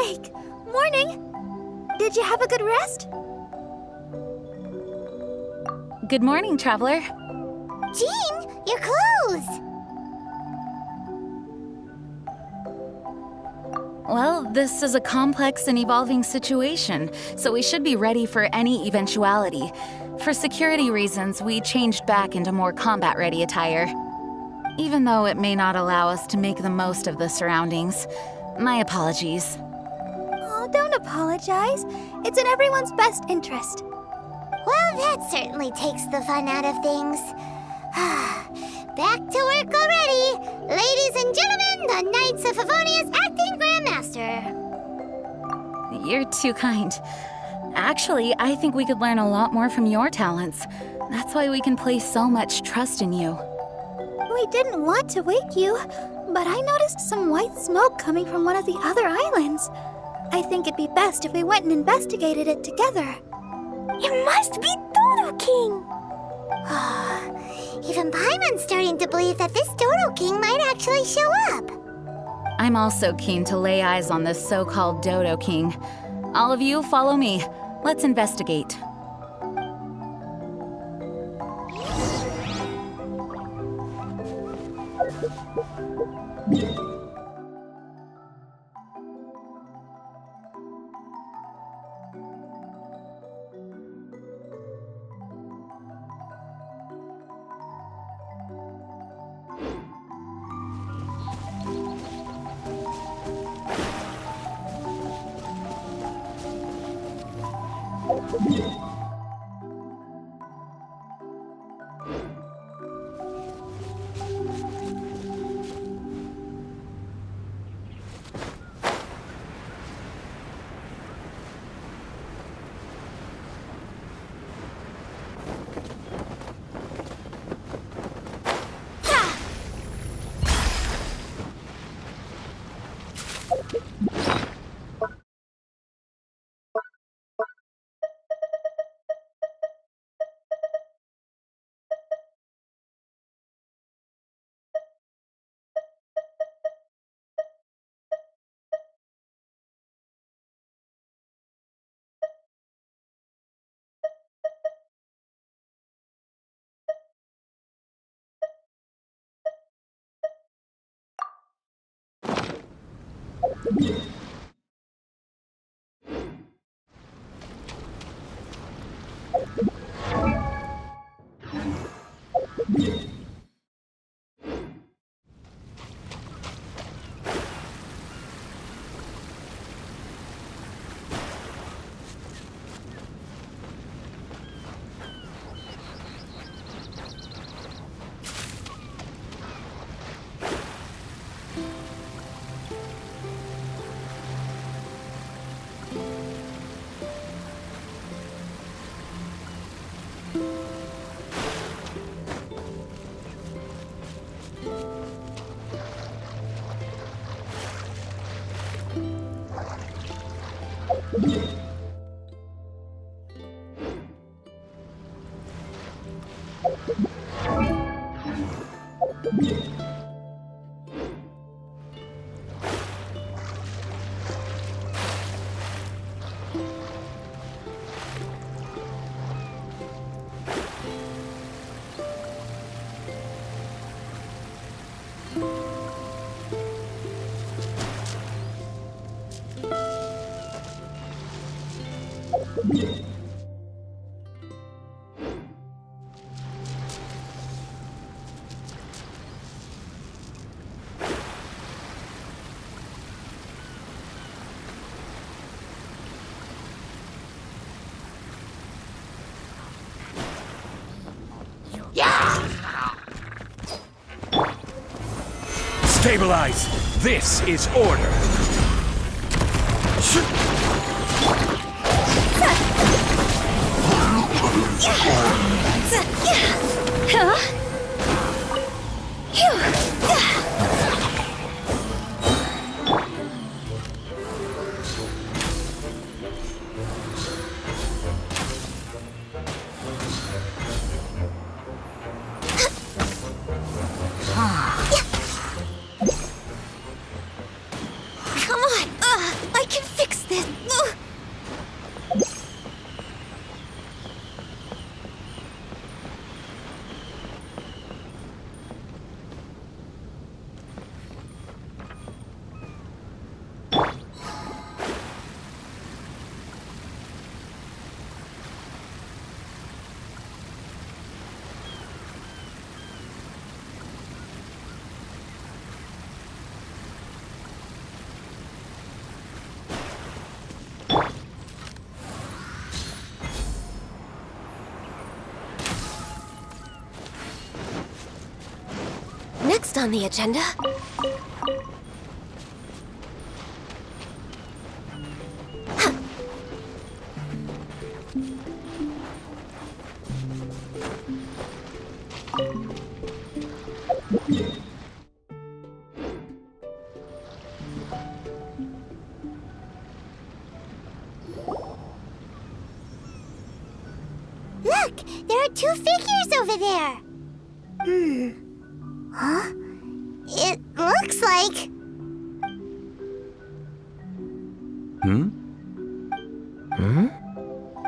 awake! Morning! Did you have a good rest? Good morning, traveler. Jean, your clothes! Well, this is a complex and evolving situation, so we should be ready for any eventuality. For security reasons, we changed back into more combat-ready attire. Even though it may not allow us to make the most of the surroundings. My apologies. Oh, don't apologize. It's in everyone's best interest. Well, that certainly takes the fun out of things. Back to work already! Ladies and gentlemen, the Knights of Favonia's acting Grandmaster! You're too kind. Actually, I think we could learn a lot more from your talents. That's why we can place so much trust in you. We didn't want to wake you, but I noticed some white smoke coming from one of the other islands. I think it'd be best if we went and investigated it together. It must be Dodo King! Even Paimon's starting to believe that this Dodo King might actually show up. I'm also keen to lay eyes on this so-called Dodo King. All of you, follow me. Let's investigate. Stabilize! This is order! Come on! I can fix next on the agenda? Look, there are two figures over there. Huh? It looks like...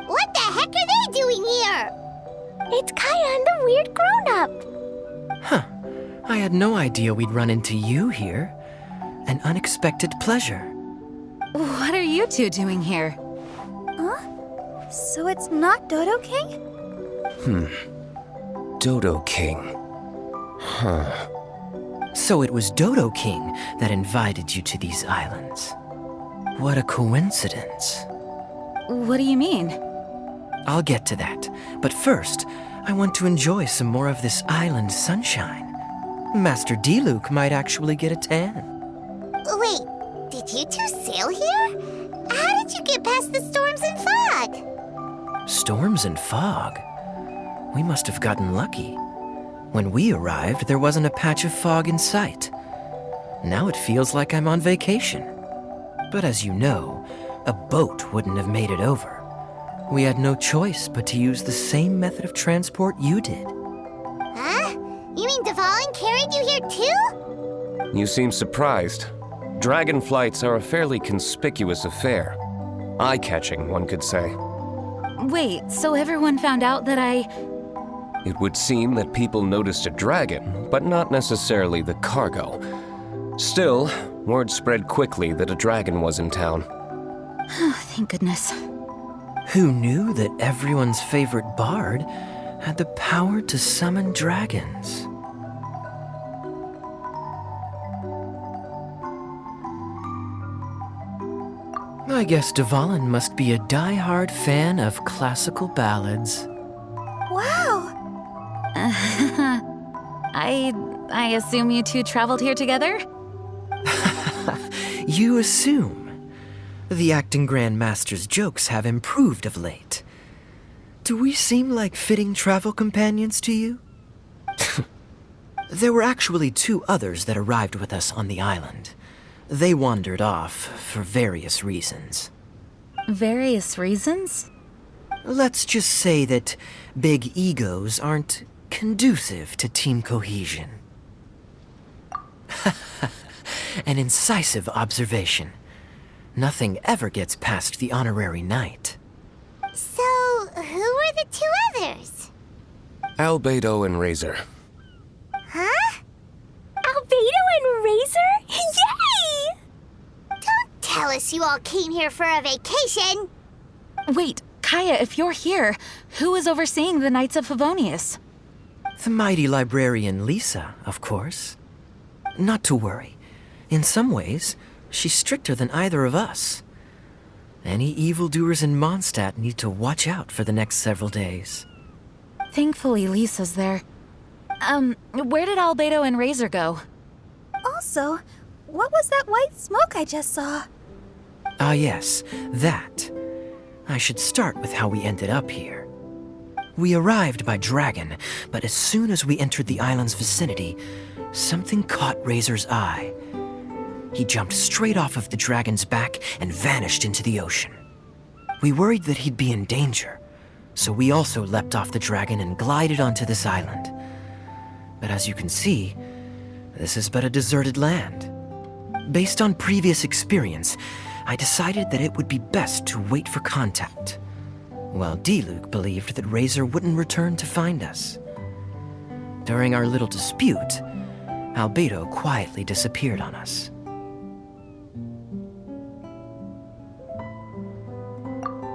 What the heck are they doing here? It's Kaya and the weird grown-up. Huh. I had no idea we'd run into you here. An unexpected pleasure. What are you two doing here? Huh? So it's not Dodo King? Dodo King. Huh. So it was Dodo King that invited you to these islands. What a coincidence. What do you mean? I'll get to that, but first, I want to enjoy some more of this island sunshine. Master D-Luke might actually get a tan. Wait, did you two sail here? How did you get past the storms and fog? Storms and fog? We must have gotten lucky. When we arrived, there wasn't a patch of fog in sight. Now it feels like I'm on vacation. But as you know, a boat wouldn't have made it over. We had no choice but to use the same method of transport you did. Huh? You mean Dvalin carried you here too? You seem surprised. Dragon flights are a fairly conspicuous affair. Eye-catching, one could say. Wait, so everyone found out that It would seem that people noticed a dragon, but not necessarily the cargo. Still, word spread quickly that a dragon was in town. Thank goodness. Who knew that everyone's favorite bard had the power to summon dragons? I guess Dvalin must be a die-hard fan of classical ballads. Wow! I assume you two traveled here together? You assume. The acting Grandmaster's jokes have improved of late. Do we seem like fitting travel companions to you? There were actually two others that arrived with us on the island. They wandered off for various reasons. Various reasons? Let's just say that big egos aren't conducive to team cohesion. An incisive observation. Nothing ever gets past the honorary knight. So, who were the two others? Albedo and Razor. Huh? Albedo and Razor? Yay! Don't tell us you all came here for a vacation. Wait, Kaya, if you're here, who is overseeing the Knights of Favonius? The mighty librarian Lisa, of course. Not to worry. In some ways, she's stricter than either of us. Any evildoers in Mondstadt need to watch out for the next several days. Thankfully, Lisa's there. Where did Albedo and Razor go? Also, what was that white smoke I just saw? Ah yes, that. I should start with how we ended up here. We arrived by dragon, but as soon as we entered the island's vicinity, something caught Razor's eye. He jumped straight off of the dragon's back and vanished into the ocean. We worried that he'd be in danger, so we also leapt off the dragon and glided onto this island. But as you can see, this is but a deserted land. Based on previous experience, I decided that it would be best to wait for contact, while D-Luke believed that Razor wouldn't return to find us. During our little dispute, Albedo quietly disappeared on us.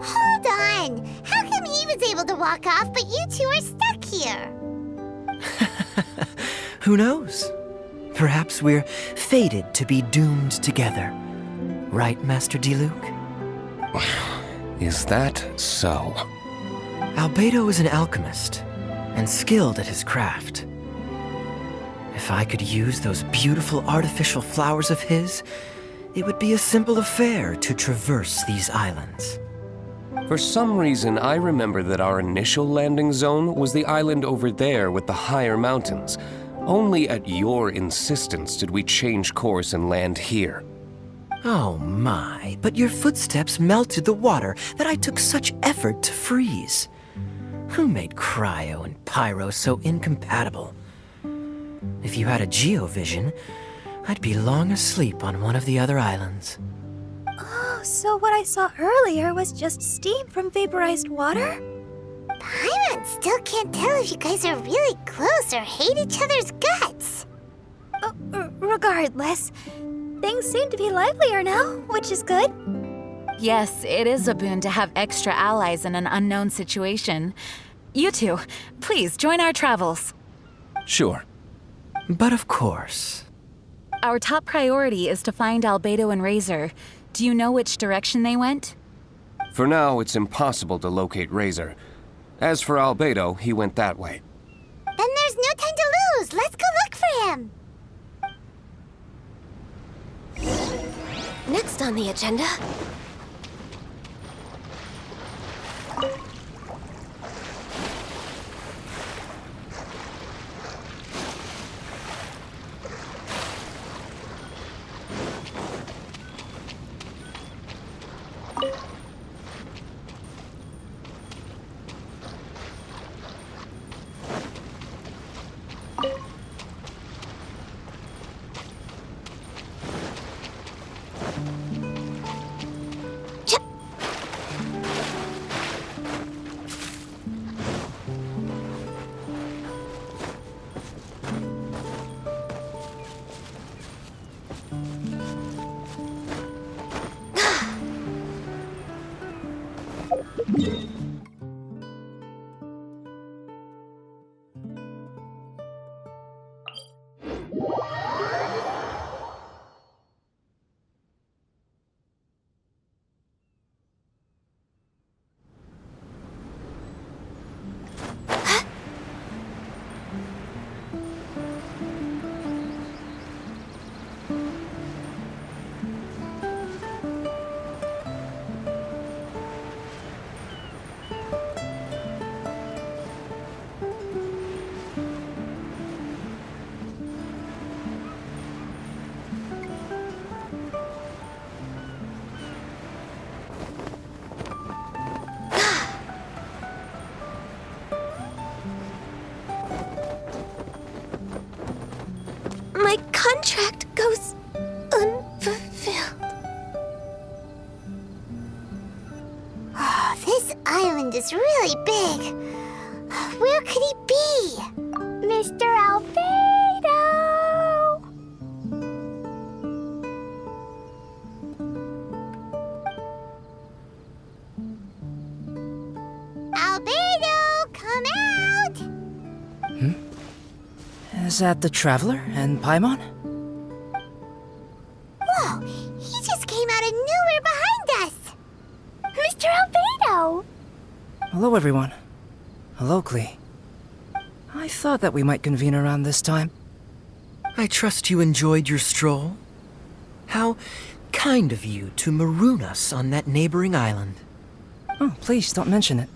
Hold on! How come he was able to walk off, but you two are stuck here? Who knows? Perhaps we're fated to be doomed together. Right, Master D-Luke? Is that so? Albedo is an alchemist, and skilled at his craft. If I could use those beautiful artificial flowers of his, it would be a simple affair to traverse these islands. For some reason, I remember that our initial landing zone was the island over there with the higher mountains. Only at your insistence did we change course and land here. Oh my, but your footsteps melted the water that I took such effort to freeze. Who made cryo and pyro so incompatible? If you had a geovision, I'd be long asleep on one of the other islands. Oh, so what I saw earlier was just steam from vaporized water? Paimon still can't tell if you guys are really close or hate each other's guts. Regardless, things seem to be livelier now, which is good. Yes, it is a boon to have extra allies in an unknown situation. You two, please join our travels. Sure. But of course. Our top priority is to find Albedo and Razor. Do you know which direction they went? For now, it's impossible to locate Razor. As for Albedo, he went that way. Then there's no time to lose. Let's go look for him. Next on the agenda... My contract goes unfulfilled. Oh, this island is really big. Where could he be? Mr. Albedo! Albedo, come out! Is that the Traveler and Paimon? Whoa, he just came out of nowhere behind us! Mr. Albedo! Hello, everyone. Hello, Klee. I thought that we might convene around this time. I trust you enjoyed your stroll. How kind of you to maroon us on that neighboring island. Oh, please don't mention it.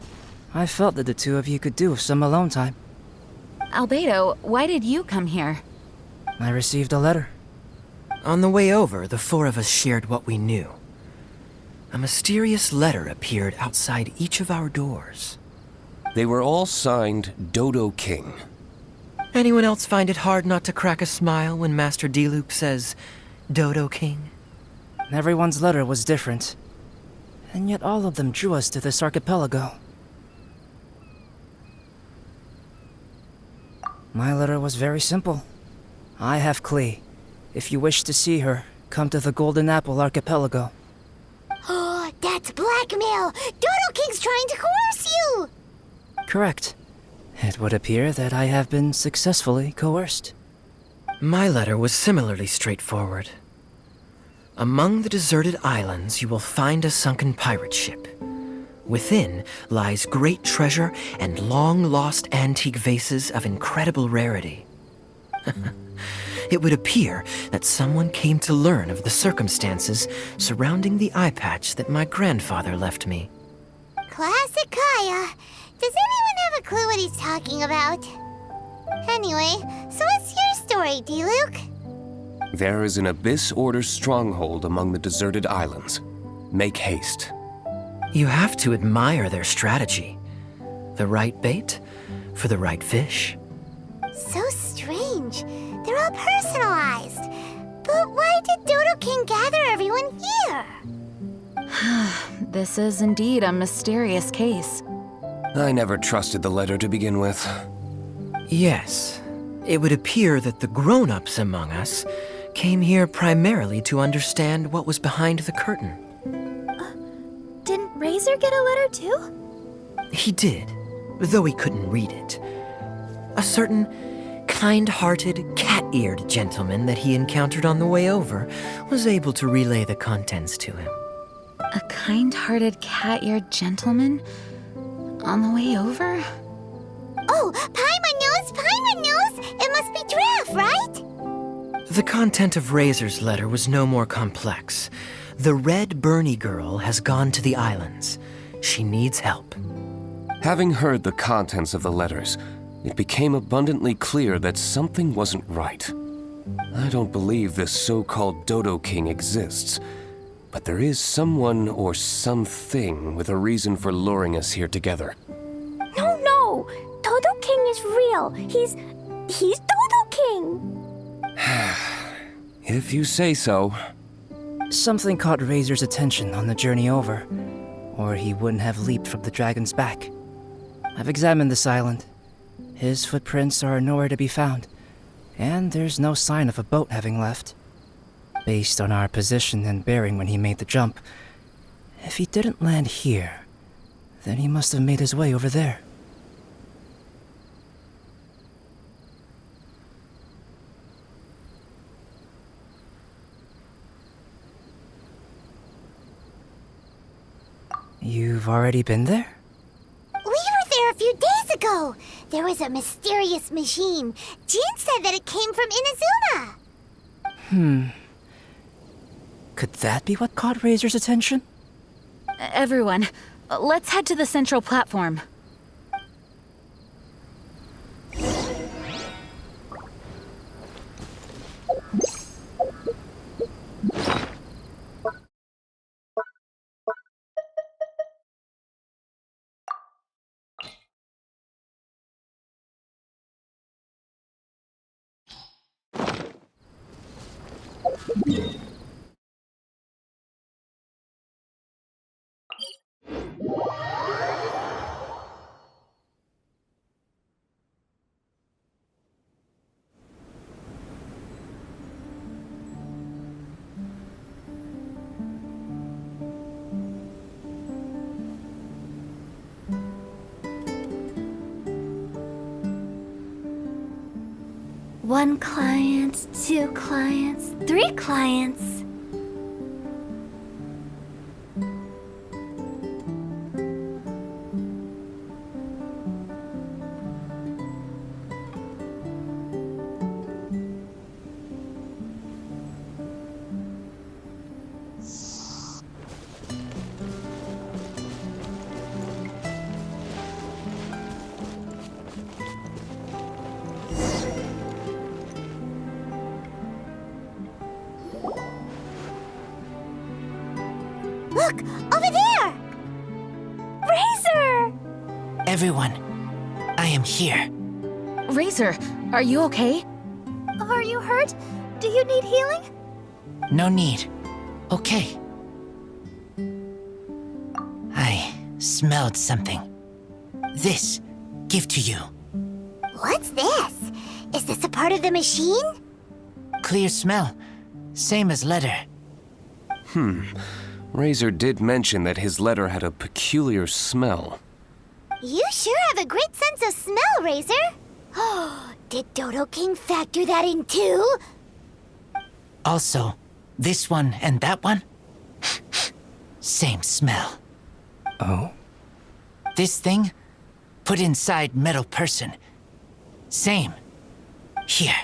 I felt that the two of you could do with some alone time. Albedo, why did you come here? I received a letter. On the way over, the four of us shared what we knew. A mysterious letter appeared outside each of our doors. They were all signed Dodo King. Anyone else find it hard not to crack a smile when Master Diluc says, Dodo King? Everyone's letter was different. And yet all of them drew us to this archipelago. My letter was very simple. I have Klee. If you wish to see her, come to the Golden Apple Archipelago. Oh, that's blackmail! Dodo King's trying to coerce you! Correct. It would appear that I have been successfully coerced. My letter was similarly straightforward. Among the deserted islands, you will find a sunken pirate ship. Within lies great treasure and long-lost antique vases of incredible rarity. it would appear that someone came to learn of the circumstances surrounding the eye patch that my grandfather left me. Classic Kaya. Does anyone have a clue what he's talking about? Anyway, so what's your story, D-Luke? There is an Abyss Order stronghold among the deserted islands. Make haste. You have to admire their strategy. The right bait for the right fish. So strange. They're all personalized. But why did Dodo King gather everyone here? This is indeed a mysterious case. I never trusted the letter to begin with. Yes, it would appear that the grown-ups among us came here primarily to understand what was behind the curtain. Didn't Razor get a letter too? He did, though he couldn't read it. A certain kind-hearted, cat-eared gentleman that he encountered on the way over was able to relay the contents to him. A kind-hearted, cat-eared gentleman? On the way over? Oh, Paimon knows! It must be Giraffe, right? The content of Razor's letter was no more complex. The Red Bernie girl has gone to the islands. She needs help. Having heard the contents of the letters, it became abundantly clear that something wasn't right. I don't believe this so-called Dodo King exists, but there is someone or something with a reason for luring us here together. No! Dodo King is real. He's Dodo King. If you say so. Something caught Razor's attention on the journey over, or he wouldn't have leaped from the dragon's back. I've examined this island. His footprints are nowhere to be found, and there's no sign of a boat having left. Based on our position and bearing when he made the jump, if he didn't land here, then he must have made his way over there. You've already been there? We were there a few days ago. There was a mysterious machine. Jin said that it came from Inazuma. Could that be what caught Razor's attention? Everyone, let's head to the central platform. One client, 2 clients, 3 clients. Look, over there! Razor! Everyone, I am here. Razor, are you okay? Are you hurt? Do you need healing? No need. Okay. I smelled something. This, give to you. What's this? Is this a part of the machine? Clear smell. Same as letter. Razor did mention that his letter had a peculiar smell. You sure have a great sense of smell, Razor. Oh, did Dodo King factor that in too? Also, this one and that one? Same smell. Oh? This thing? Put inside metal person. Same. Here.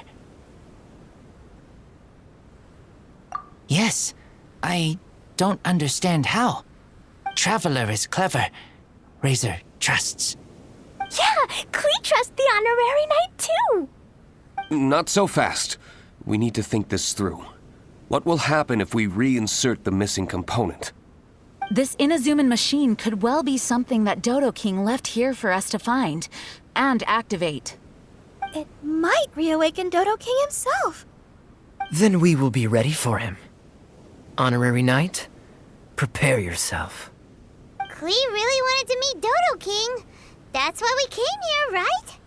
Yes. I don't understand how. Traveler is clever. Razor trusts. Yeah, Klee trusts the honorary knight too. Not so fast. We need to think this through. What will happen if we reinsert the missing component? This Inazuman machine could well be something that Dodo King left here for us to find and activate. It might reawaken Dodo King himself. Then we will be ready for him. Honorary Knight, prepare yourself. Klee really wanted to meet Dodo King. That's why we came here, right?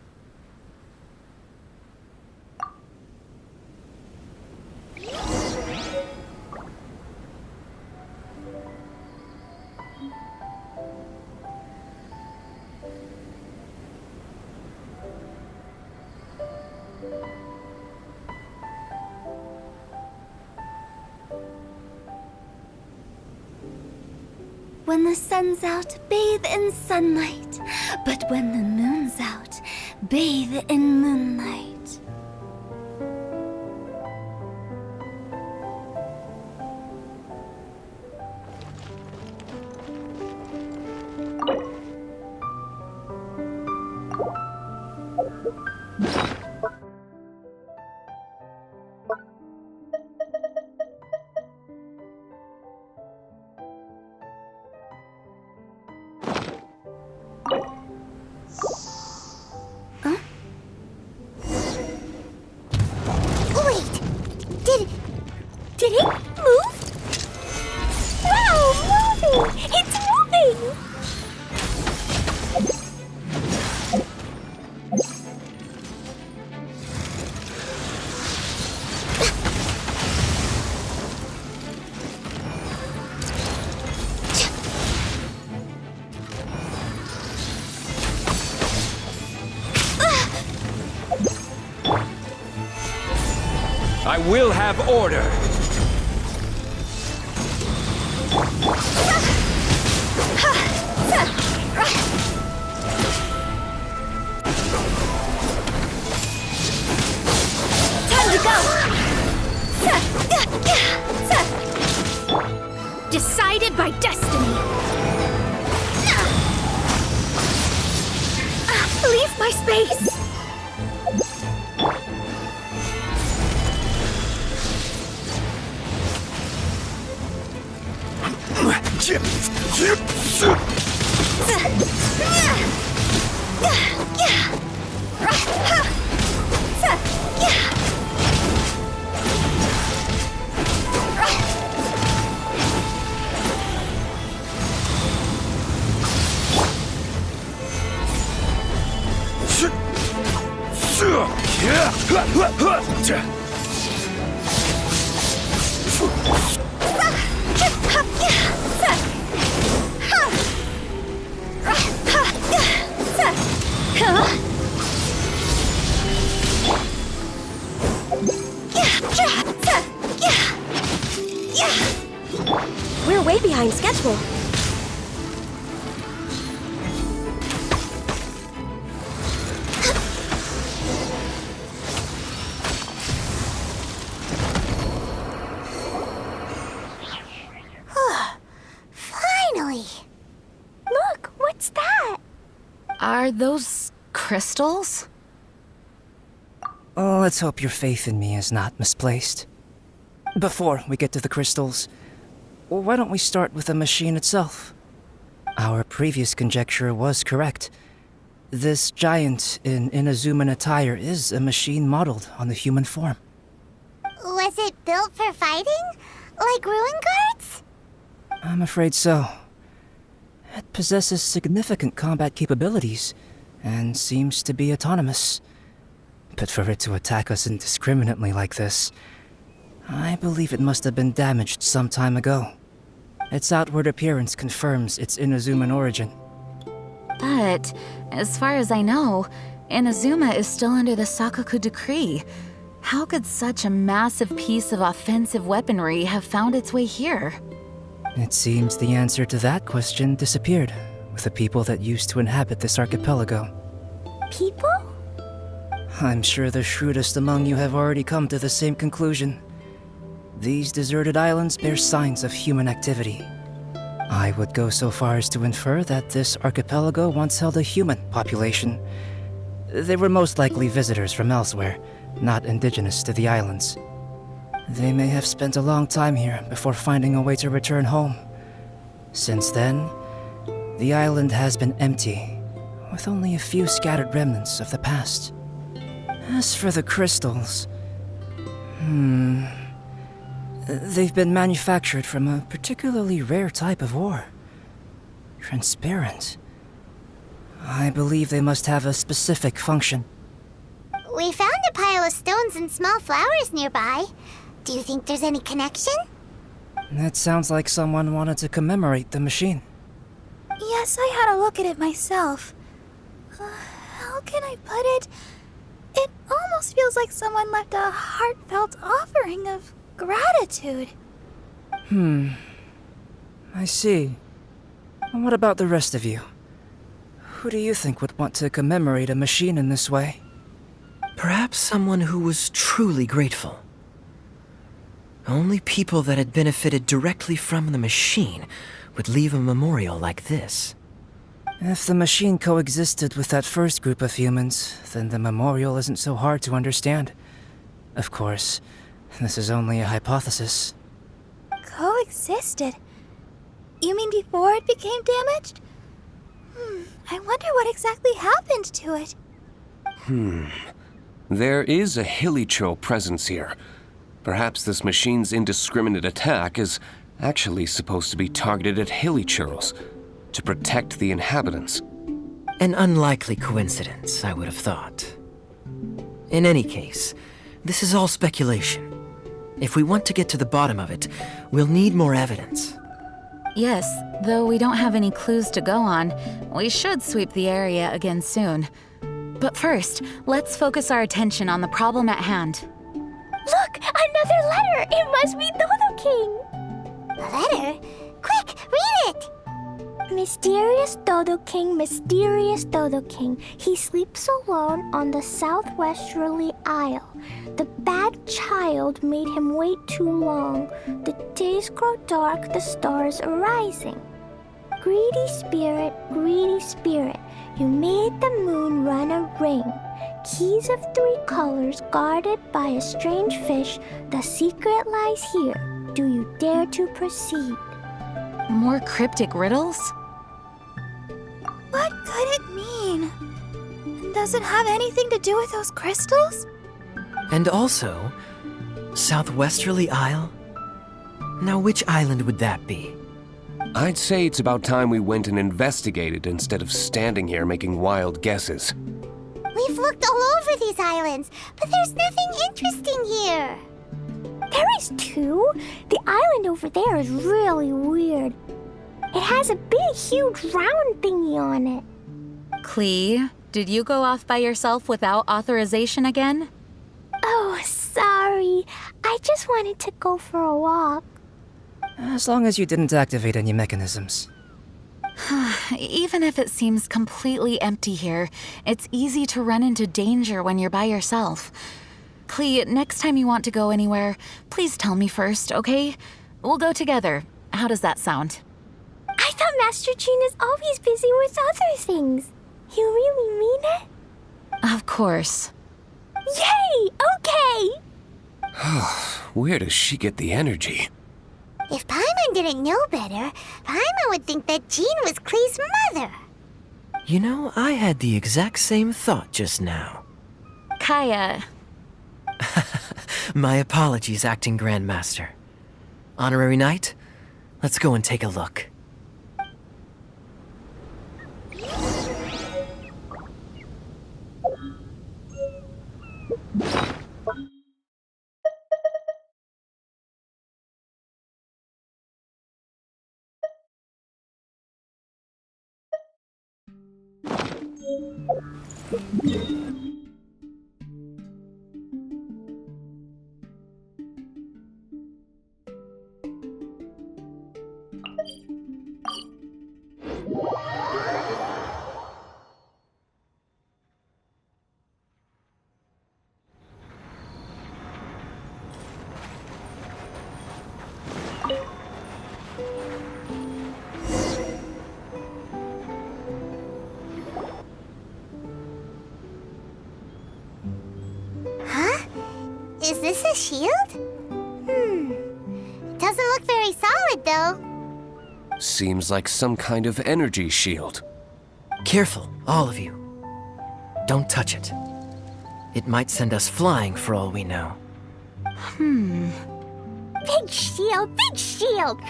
When the sun's out, bathe in sunlight. But when the moon's out, bathe in moonlight. Did it move? Wow, moving! It's moving! I will have order. Time to go! Decided by destiny. Leave my space. We're way behind schedule. Finally! Look, what's that? Are those crystals? Oh, let's hope your faith in me is not misplaced. Before we get to the crystals, why don't we start with the machine itself? Our previous conjecture was correct. This giant in Inazuman attire is a machine modeled on the human form. Was it built for fighting? Like ruin guards? I'm afraid so. It possesses significant combat capabilities and seems to be autonomous. But for it to attack us indiscriminately like this, I believe it must have been damaged some time ago. Its outward appearance confirms its Inazuman origin. But, as far as I know, Inazuma is still under the Sakaku decree. How could such a massive piece of offensive weaponry have found its way here? It seems the answer to that question disappeared with the people that used to inhabit this archipelago. People? I'm sure the shrewdest among you have already come to the same conclusion. these deserted islands bear signs of human activity. I would go so far as to infer that this archipelago once held a human population. They were most likely visitors from elsewhere, not indigenous to the islands. They may have spent a long time here before finding a way to return home. Since then, the island has been empty, with only a few scattered remnants of the past. As for the crystals, they've been manufactured from a particularly rare type of ore. Transparent. I believe they must have a specific function. We found a pile of stones and small flowers nearby. Do you think there's any connection? That sounds like someone wanted to commemorate the machine. Yes, I had a look at it myself. How can I put it? It almost feels like someone left a heartfelt offering of gratitude. I see. And what about the rest of you? Who do you think would want to commemorate a machine in this way? Perhaps someone who was truly grateful. Only people that had benefited directly from the machine would leave a memorial like this. If the machine coexisted with that first group of humans, then the memorial isn't so hard to understand. Of course, this is only a hypothesis. Coexisted? You mean before it became damaged? I wonder what exactly happened to it. There is a Hilicho presence here. Perhaps this machine's indiscriminate attack is actually supposed to be targeted at Hilichurls to protect the inhabitants. An unlikely coincidence, I would have thought. In any case, this is all speculation. If we want to get to the bottom of it, we'll need more evidence. Yes, though we don't have any clues to go on, we should sweep the area again soon. But first, let's focus our attention on the problem at hand. Look! Another letter! It must be Dodo King! A letter? Quick, read it! Mysterious Dodo King, mysterious Dodo King. He sleeps alone on the southwesterly isle. The bad child made him wait too long. The days grow dark, the stars are rising. Greedy spirit, you made the moon run a ring. Keys of 3 colors guarded by a strange fish. The secret lies here. Do you dare to proceed? More cryptic riddles? What could it mean? Does it have anything to do with those crystals? And also, Southwesterly Isle? Now which island would that be? I'd say it's about time we went and investigated instead of standing here making wild guesses. We've looked all over these islands, but there's nothing interesting here. There is too. The island over there is really weird. It has a big, huge round thingy on it. Klee, did you go off by yourself without authorization again? Oh, sorry. I just wanted to go for a walk. As long as you didn't activate any mechanisms. Even if it seems completely empty here, it's easy to run into danger when you're by yourself. Klee, next time you want to go anywhere, please tell me first, okay? We'll go together. How does that sound? I thought Master Jean is always busy with other things. You really mean it? Of course. Yay! Okay! Where does she get the energy? If Paimon didn't know better, Paimon would think that Jean was Klee's mother. You know, I had the exact same thought just now. Kaya. My apologies, Acting Grandmaster. Honorary Knight, let's go and take a look. Is this a shield? Doesn't look very solid, though. Seems like some kind of energy shield. Careful, all of you. Don't touch it. It might send us flying for all we know. Big shield, big shield.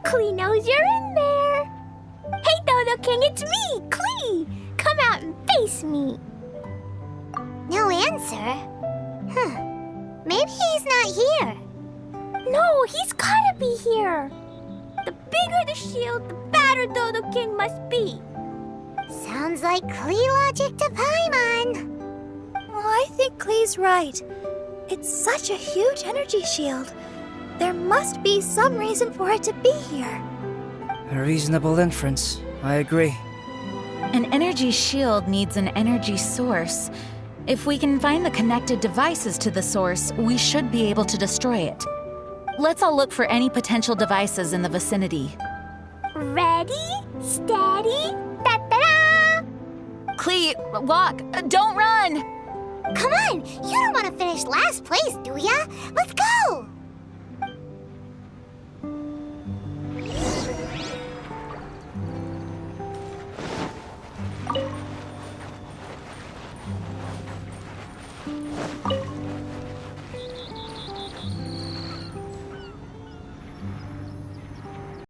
Klee knows you're in there. Hey, Dodo King, it's me, Klee. Come out and face me. No answer. Maybe he's not here. No, he's gotta be here. The bigger the shield, the badder Dodo King must be. Sounds like Klee logic to Paimon. I think Klee's right. It's such a huge energy shield. There must be some reason for it to be here. A reasonable inference. I agree. An energy shield needs an energy source. If we can find the connected devices to the source, we should be able to destroy it. Let's all look for any potential devices in the vicinity. Ready, steady, da-da-da! Klee, walk! Don't run! Come on, you don't want to finish last place, do ya? Let's go!